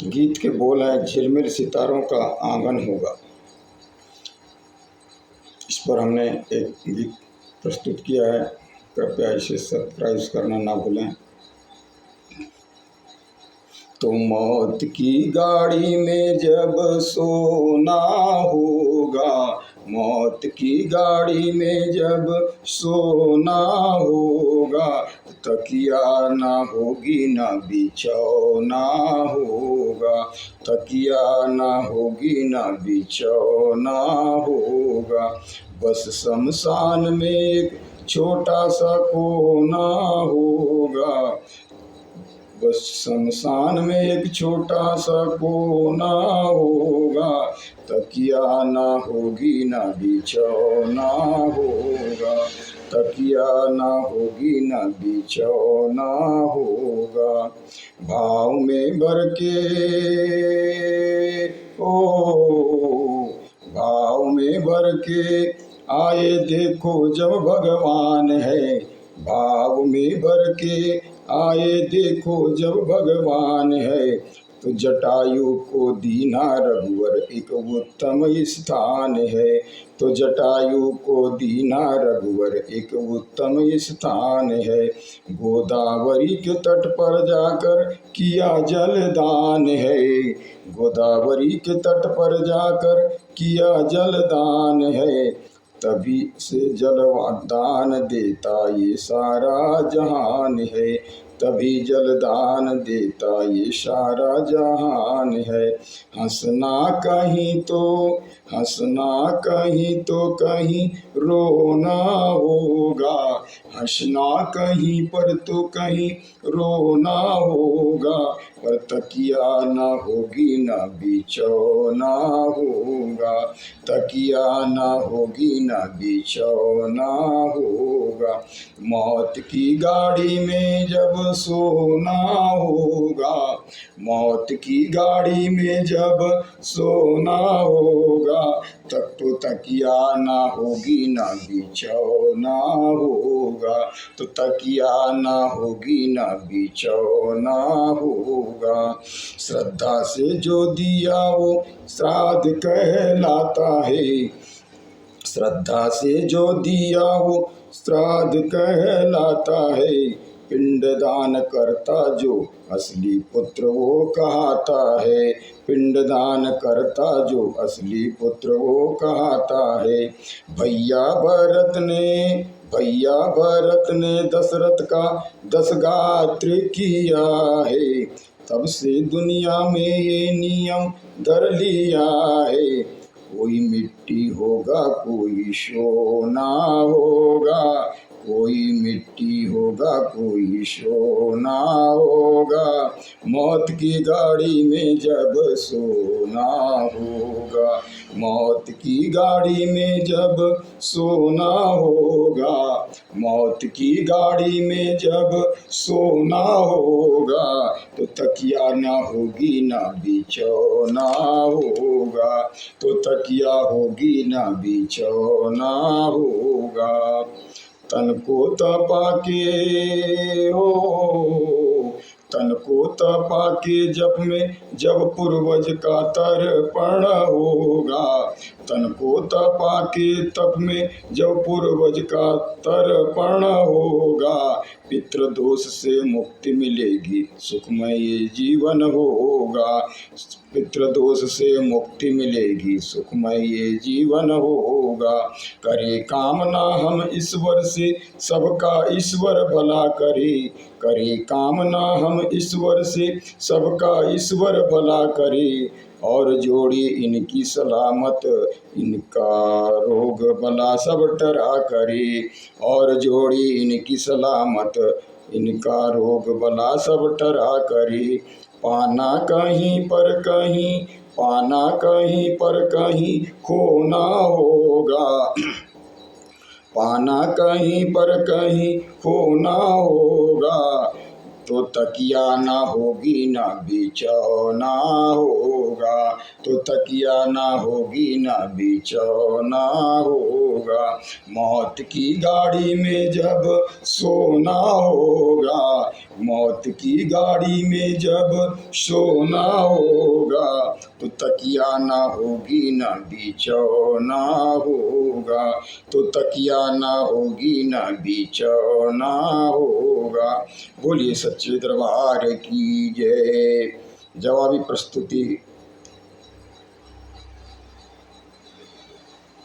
गीत के बोल हैं, झिलमिल सितारों का आंगन होगा। इस पर हमने एक गीत प्रस्तुत किया है, कृपया इसे सब्सक्राइब करना ना भूलें। तो मौत की गाड़ी में जब सोना होगा, मौत की गाड़ी में जब सोना होगा, तकिया ना होगी ना बिछौना होगा, तकिया ना होगी ना बिछौना होगा। बस शमशान में एक छोटा सा कोना होगा, बस शमशान में एक छोटा सा कोना होगा, तकिया ना होगी ना बिछौना होगा, तकिया ना होगी ना बिछौना होगा। भाव में भर के भाव में भर के आए देखो जब भगवान है, भाव में भर के आए देखो जब भगवान है, तो जटायु को दीना रघुवर एक उत्तम स्थान है, तो जटायु को दीना रघुवर एक उत्तम स्थान है। गोदावरी के तट पर जाकर किया जलदान है, गोदावरी के तट पर जाकर किया जलदान है, तभी से जलदान देता ये सारा जहान है, तभी जलदान देता ये सारा जहान है। हंसना कहीं तो हंसना कहीं तो कहीं रोना होगा, हंसना कहीं पर तो कहीं रोना होगा, पर तकिया ना होगी ना बिछौना होगा, तकिया ना होगी ना बिछौना होगा। मौत की गाड़ी में जब सोना होगा, मौत की गाड़ी में जब सोना होगा, तब तो तकिया ना होगी ना बिछौना होगा, तो तकिया ना होगी ना बिछौना होगा। श्रद्धा से जो दिया वो श्राद्ध कहलाता है, श्रद्धा से जो दिया वो श्राद्ध कहलाता है, पिंडदान करता जो असली पुत्र वो कहता है, पिंडदान करता जो असली पुत्र वो कहता है। भैया भरत ने दशरथ का 10 गात्र किया है, तब से दुनिया में ये नियम धर लिया है, कोई मिट्टी होगा कोई सोना होगा, कोई मिट्टी होगा कोई सोना होगा, मौत की गाड़ी में जब सोना होगा, मौत की गाड़ी में जब सोना होगा, मौत की गाड़ी में जब सोना होगा, तो तकिया ना होगी ना बिछौना होगा, तो तकिया होगी ना बिछौना होगा। तन को तपा के तन को तपा के जप में जब पूर्वज का तर्पण होगा, तन को तपा के तप में जब पूर्वज का तर्पण होगा, पितृदोष से मुक्ति मिलेगी सुखमय जीवन होगा, पितृदोष से मुक्ति मिलेगी सुखमय जीवन होगा। करे कामना हम ईश्वर से सबका ईश्वर भला करे, करे कामना हम ईश्वर से सबका ईश्वर भला करे, और जोड़ी इनकी सलामत इनका रोग भला सब टरा करे, और जोड़ी इनकी सलामत इनका रोग भला सब टरा करे। पाना कहीं पर कहीं, पाना कहीं पर कहीं खोना होगा, पाना कहीं पर कहीं खोना होगा, तो तकिया ना होगी ना बिछौना होगा, तो तकिया ना होगी ना बिछौना होगा। मौत की गाड़ी में जब सोना होगा, मौत की गाड़ी में जब सोना होगा, तो तकिया ना होगी ना बिछौना होगा, तो तकिया ना होगी ना बिछौना होगा। बोलिए सच्चे दरबार की जय। जवाबी प्रस्तुति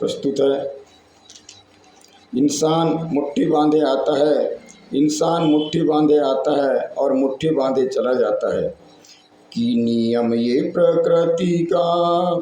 प्रस्तुत है। इंसान मुट्ठी बांधे आता है, इंसान मुट्ठी बांधे आता है और मुट्ठी बांधे चला जाता है। कि नियम ये प्रकृति का,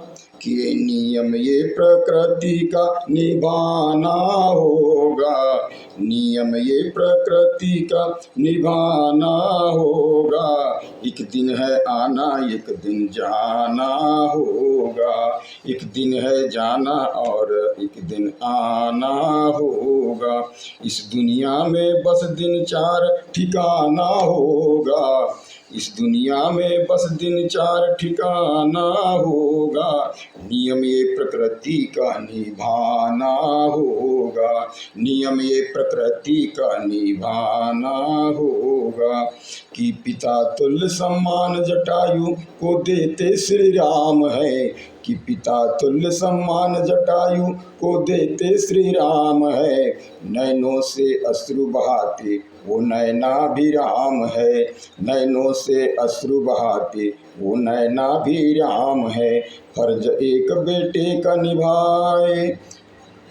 कि नियम ये प्रकृति का निभाना होगा, नियम ये प्रकृति का निभाना होगा। एक दिन है आना एक दिन जाना होगा, एक दिन है जाना और एक दिन आना होगा। इस दुनिया में बस दिन चार ठिकाना होगा, इस दुनिया में बस दिन चार ठिकाना होगा। नियम ये प्रकृति का निभाना होगा, नियम ये प्रकृति का निभाना होगा। कि पिता तुल्य सम्मान जटायु को देते श्री राम है, कि पिता तुल्य सम्मान जटायु को देते श्री राम है। नैनों से अश्रु बहाते वो नैनाभिराम है, नैनों से अश्रु बहाते वो नैनाभिराम है। फर्ज एक बेटे का निभाए,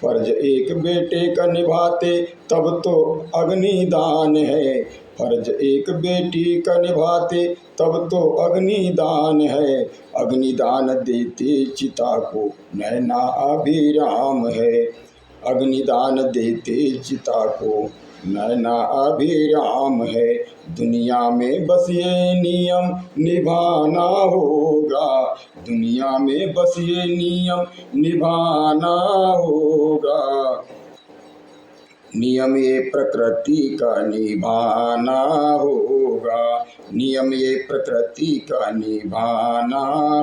फर्ज एक बेटे का निभाते तब तो अग्निदान है, फर्ज एक बेटी का निभाते तब तो अग्निदान है। अग्निदान देते चिता को नैना अभिराम है, अग्निदान देते चिता को नैना अभिराम है। दुनिया में बस ये नियम निभाना होगा, दुनिया में बस ये नियम निभाना होगा। नियम ये प्रकृति का निभाना होगा, नियम ये प्रकृति का निभाना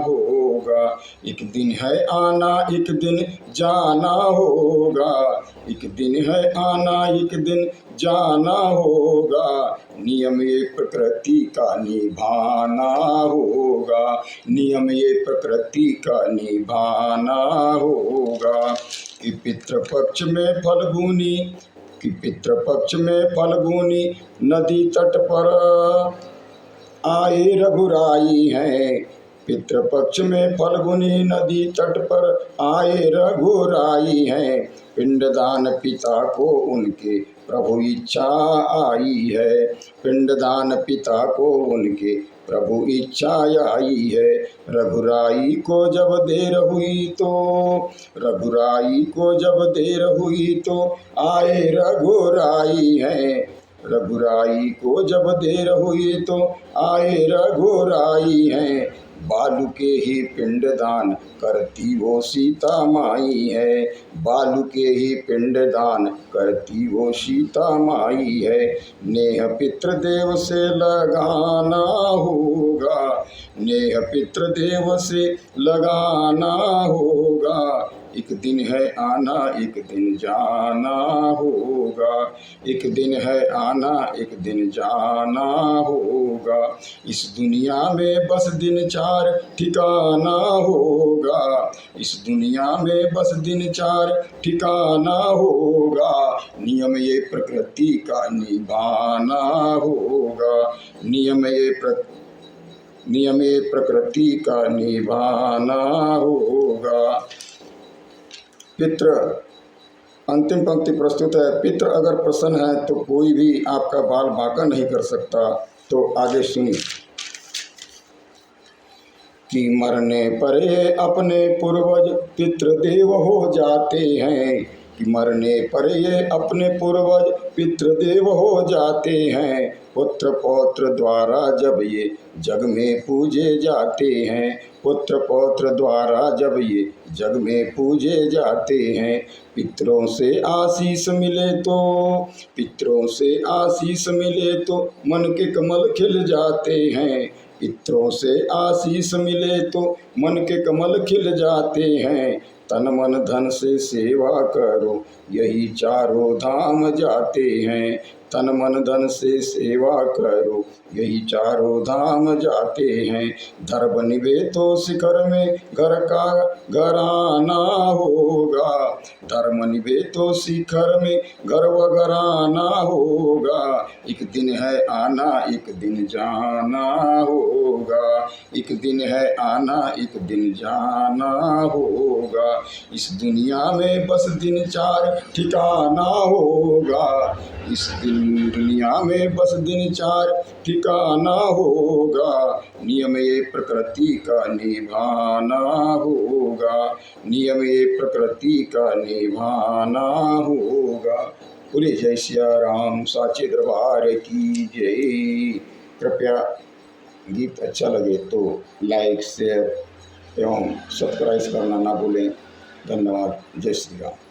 होगा। एक दिन है आना एक दिन जाना होगा, एक दिन है आना एक दिन जाना होगा। नियम ये प्रकृति का निभाना होगा, नियम ये प्रकृति का निभाना होगा। कि पितृपक्ष में फल्गुनी, कि पितृपक्ष में फल्गुनी नदी तट पर आए रघुराई हैं, पितृपक्ष में फल्गुनी नदी तट पर आए रघुराई हैं। पिंडदान पिता को उनके प्रभु इच्छा आई है, पिंडदान पिता को उनके प्रभु इच्छा आई है। रघुराई को जब देर हुई तो, रघुराई को जब देर हुई तो आए रघुराई हैं, रघुराई को जब देर हुई तो आए रघुराई हैं। बालू के ही पिंडदान करती वो सीता माई है, बालू के ही पिंडदान करती वो सीता माई है। नेह पितृदेव से लगाना होगा, नेह पितृदेव से लगाना होगा। एक दिन है आना एक दिन जाना होगा, एक दिन है आना एक दिन जाना होगा। इस दुनिया में बस दिन चार ठिकाना होगा, इस दुनिया में बस दिन चार ठिकाना होगा। नियम ये प्रकृति का निभाना होगा, नियम ये प्रकृति का निभाना होगा। पितृ अंतिम पंक्ति प्रस्तुत है। पितृ अगर प्रसन्न है तो कोई भी आपका बाल बांका नहीं कर सकता। तो आगे सुनिए। कि मरने पर ये अपने पूर्वज पितृदेव हो जाते हैं, कि मरने पर ये अपने पूर्वज पितृदेव हो जाते हैं। पुत्र पौत्र द्वारा जब ये जग में पूजे जाते हैं, पुत्र पौत्र द्वारा जब ये जग में पूजे जाते हैं। पितरों से आशीष मिले तो, पितरों से आशीष मिले तो मन के कमल खिल जाते हैं। पितरों से आशीष मिले तो मन के कमल खिल जाते हैं। तन मन धन से सेवा करो यही चारों धाम जाते हैं। तन मन धन से सेवा करो यही चारों धाम जाते हैं। धर्म निभे तो शिखर में घर का घराना होगा, धर्म निभे तो शिखर में घर व घराना होगा। एक दिन है आना एक दिन जाना होगा, एक दिन है आना एक दिन जाना होगा। इस दुनिया में बस दिन चार ठिकाना होगा, इस दुनिया में बस दिन चार ठिकाना होगा। नियम ये प्रकृति का निभाना होगा, नियम ये प्रकृति का निभाना होगा। बोले जय सिया राम, साचे दरबार की जय। कृपया गीत अच्छा लगे तो लाइक शेयर एवं सब्सक्राइब करना ना भूलें। धन्यवाद। जय श्री राम।